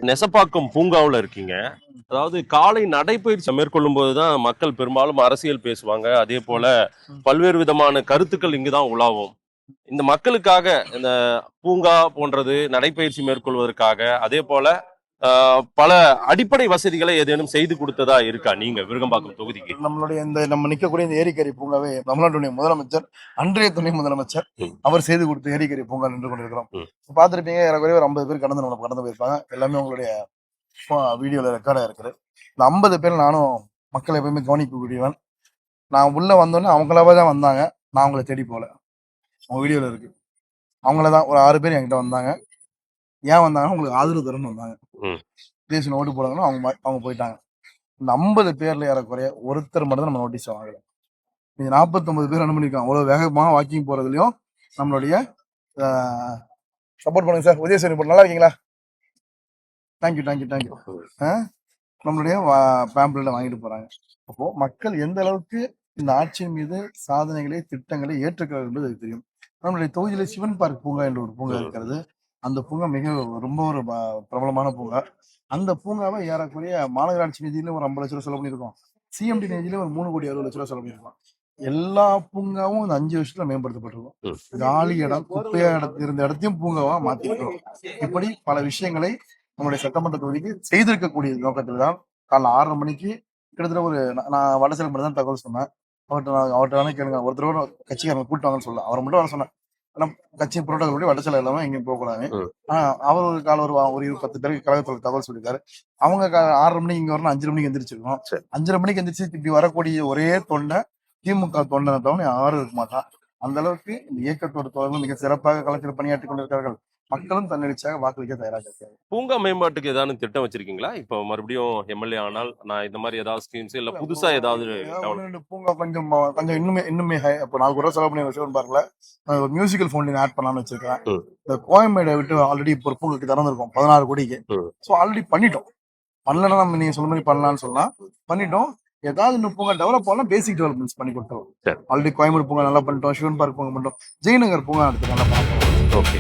நெசப்பாக்கம் பூங்காவுல இருக்கீங்க. அதாவது காலை நடைப்பயிற்சி மேற்கொள்ளும் போதுதான் மக்கள் பெரும்பாலும் அரசியல் பேசுவாங்க. அதே போல பல்வேறு விதமான கருத்துக்கள் இங்குதான் உலாவும். இந்த மக்களுக்காக இந்த பூங்கா போன்றது நடைப்பயிற்சி மேற்கொள்வதற்காக அதே போல பல அடிப்படை வசதிகளை ஏதேனும் செய்து கொடுத்ததா இருக்கா நீங்க விருகம்பாக்கம் தொகுதிக்கு? நம்மளுடைய இந்த நம்ம நிக்கக்கூடிய இந்த ஏரிக்கரை பூங்காவே தமிழ்நாட்டுடைய முதலமைச்சர், அன்றைய துணை முதலமைச்சர் அவர் செய்து கொடுத்த ஏரிக்கரை பூங்கா நின்று கொண்டிருக்கிறோம். பார்த்துருப்பீங்க, ஏறக்குறைய ஒரு 50 பேர் கடந்து போயிருப்பாங்க. எல்லாமே உங்களுடைய வீடியோல ரெக்கார்டா இருக்குது. இந்த 50 பேர் நானும் மக்களை எப்பயுமே கவனிக்கக்கூடியவன். நான் உள்ள வந்தோடனே அவங்களாவே தான் வந்தாங்க. நான் அவங்கள தேடி போல. அவங்க வீடியோல இருக்கு. அவங்களதான் ஒரு 6 பேர் என்கிட்ட வந்தாங்க. ஏன் வந்தாங்கன்னா உங்களுக்கு ஆதரவு தரணும்னு வந்தாங்க. தேசிய ஓட்டு போடாங்கன்னா அவங்க போயிட்டாங்க. இந்த 50 பேர்ல ஏறக்குறைய ஒருத்தர் மட்டும் தான் நம்ம நோட்டீஸ் வாங்கல. நீங்க 49 பேர் அனுமதிக்காங்க. அவ்வளவு வேகமா வாக்கிங் போறதுலயும் நம்மளுடைய சப்போர்ட் பண்ணுங்க சார். உதயசேரி போட்டு நல்லா இருக்கீங்களா? தேங்க்யூ. நம்மளுடைய பேம்ப்ளெட்டை வாங்கிட்டு போறாங்க. அப்போ மக்கள் எந்த அளவுக்கு இந்த ஆட்சியின் மீது சாதனைகளை திட்டங்களை ஏற்றுக்கிறார்கள் என்பது தெரியும். நம்மளுடைய தொகுதியில சிவன் பார்க் பூங்கா என்ற ஒரு பூங்கா இருக்கிறது. அந்த பூங்கா ரொம்ப ஒரு பிரபலமான பூங்கா. அந்த பூங்காவை ஏறக்குறைய மாநகராட்சி நிதியில ஒரு 50 லட்ச ரூபா செலவு பண்ணியிருக்கோம். சிஎம்டி நிதியில ஒரு 3,60,00,000 செலவு பண்ணியிருக்கோம். எல்லா பூங்காவும் இந்த 5 வருஷத்துல மேம்படுத்தப்பட்டிருக்கும். காலி இடம், குப்பையா இருந்த இடத்தையும் பூங்காவா மாத்திருக்கிறோம். இப்படி பல விஷயங்களை நம்மளுடைய சட்டமன்ற தொகுதிக்கு செய்திருக்கக்கூடிய நோக்கத்தில் தான் காலைல 6:30 மணிக்கு கிட்டத்தட்ட ஒரு நான் வடசேலம் மட்டும் தான் தகவல் சொன்னேன். அவர்கிட்ட கேளுங்க, ஒருத்தரோட கட்சிக்காரங்க கூட்டுவாங்கன்னு சொல்லலாம். அவரை மட்டும் வர சொன்னேன். ஆனா கட்சி புரோட்டோகால் படி வடசேலம் இல்லாம எங்கேயும் போகக்கூடாது. அவர் ஒரு கால ஒரு 10 பேருக்கு கழகத்துல தகவல் சொல்லியிருக்காரு. அவங்க 6:30 மணிக்கு இங்க வரணும், 5:30 மணிக்கு எந்திரிச்சிருக்கோம். 5:30 மணிக்கு எந்திரிச்சு இப்படி வரக்கூடிய ஒரே தொண்டை திமுக தொண்டனை தவிர யாரும் இருக்க மாட்டான். அந்த அளவுக்கு இந்த இயக்கத்தோட தோழர்கள் மிக சிறப்பாக களத்தில் பணியாற்றி கொண்டிருக்கிறார்கள். மக்களும் தன்னெழுச்சியாக வாக்களிக்க தயாராக இருக்காங்க. பூங்கா மேம்பாட்டுக்கு ஏதாவது திட்டம் வச்சிருக்கீங்களா? இப்போ மறுபடியும் எம்எல்ஏ ஆனால் நான் இந்த மாதிரி ஏதாவது ஸ்கீம்ஸ் இல்ல புதுசா ஏதாவது பூங்கா கொஞ்சம் இன்னுமே இப்போ 4 கோடி செலவு பண்ணி வச்சு பாருங்கள, மியூசிக்கல் ஃபவுண்டைன் ஆட் பண்ணலாம்னு வச்சிருக்கேன். இந்த கோயம்பேடை விட்டு ஆல்ரெடி இப்போ பூங்காக்கு திறந்திருக்கோம் 16 கோடிக்கு. ஸோ ஆல்ரெடி பண்ணிட்டோம். பண்ணலன்னா நம்ம நீங்க சொல்ல மாதிரி பண்ணலாம்னு சொல்லலாம். பண்ணிட்டோம். ஏதாவது இன்னும் பூங்கா டெவலப் பண்ணலாம், பேசிக் டெவலப்மெண்ட்ஸ் பண்ணி கொடுத்தோம். ஆல்ரெடி கோயம்பேடு பூங்கா நல்லா பண்ணிட்டோம், சிவன் பார்க் பூங்கா பண்ணிட்டோம், ஜெயநகர் பூங்கா எடுத்து நல்லா பண்ணிட்டோம். ஓகே.